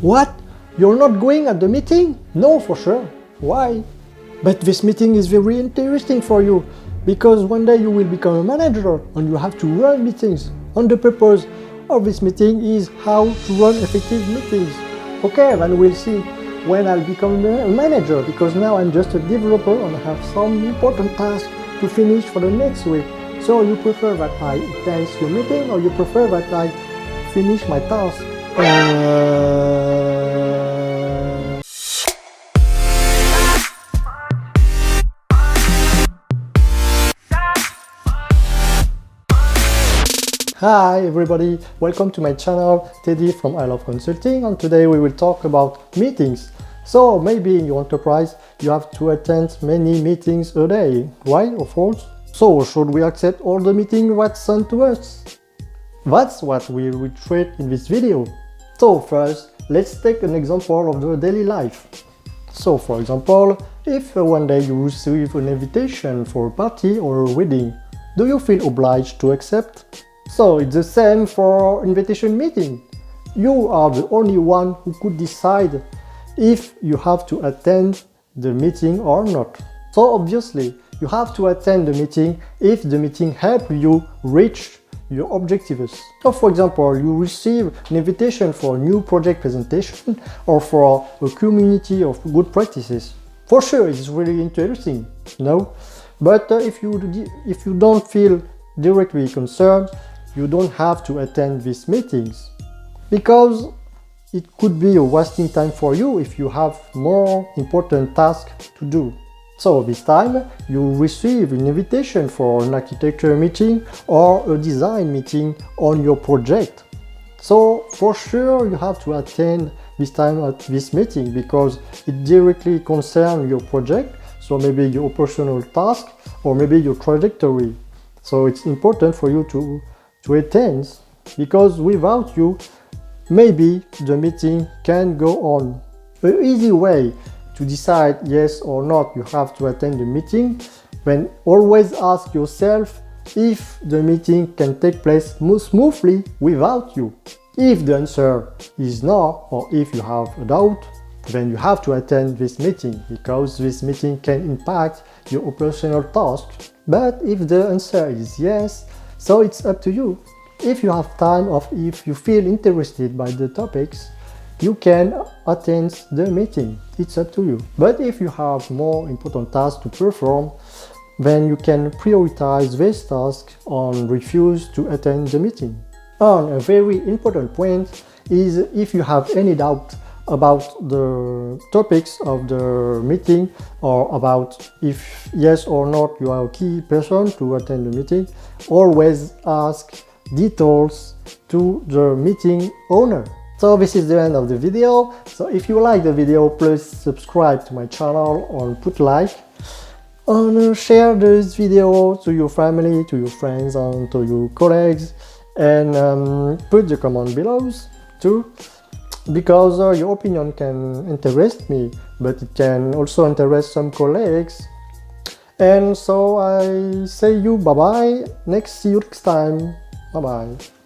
What? You're not going at the meeting? No, for sure. Why? But this meeting is very interesting for you, because one day you will become a manager and you have to run meetings. And the purpose of this meeting is how to run effective meetings. Okay, then we'll see when I'll become a manager, because now I'm just a developer and I have some important tasks to finish for the next week. So you prefer that I attend your meeting, or you prefer that I finish my task? Hi everybody, welcome to my channel, T.Dy from I Love Consulting, and today we will talk about meetings. So maybe in your enterprise you have to attend many meetings a day, right or false? So should we accept all the meetings that's sent to us? That's what we will treat in this video. So first, let's take an example of the daily life. So for example, if one day you receive an invitation for a party or a wedding, do you feel obliged to accept? So it's the same for invitation meeting. You are the only one who could decide if you have to attend the meeting or not. So obviously, you have to attend the meeting if the meeting helps you reach your objectives. So for example, you receive an invitation for a new project presentation or for a community of good practices. For sure, it's really interesting, no? But if you don't feel directly concerned, you don't have to attend these meetings, because it could be a wasting time for you if you have more important tasks to do. So this time you receive an invitation for an architecture meeting or a design meeting on your project. So for sure you have to attend this time at this meeting, because it directly concerns your project, so maybe your operational task or maybe your trajectory. So it's important for you to attend, because without you, maybe the meeting can go on. An easy way to decide yes or not you have to attend the meeting, then always ask yourself if the meeting can take place smoothly without you. If the answer is no, or if you have a doubt, then you have to attend this meeting, because this meeting can impact your operational task. But if the answer is yes, so it's up to you. If you have time, or if you feel interested by the topics, you can attend the meeting. It's up to you. But if you have more important tasks to perform, then you can prioritize this task and refuse to attend the meeting. And a very important point is, if you have any doubt about the topics of the meeting, or about if yes or not you are a key person to attend the meeting, always ask details to the meeting owner. So this is the end of the video. So if you like the video, please subscribe to my channel and put like, and share this video to your family, to your friends and to your colleagues, and put the comment below too, because your opinion can interest me, but it can also interest some colleagues. And so I say you bye bye, see you next time, bye bye.